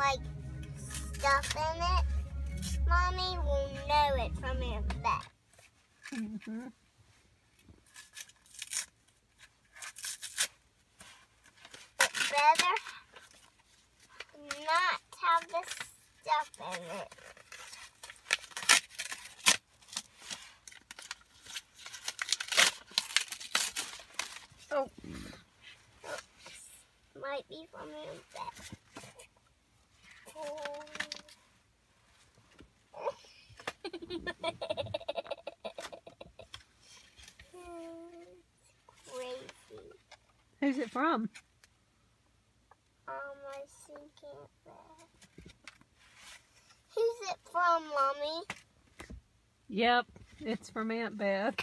like stuff in it, Mommy will know it from Aunt Beth. Mm-hmm. It's better not have the stuff in it. Oh. Might be from Aunt Beth. Crazy. Who's it from? I think Aunt Beth. Who's it from, Mommy? Yep, it's from Aunt Beth.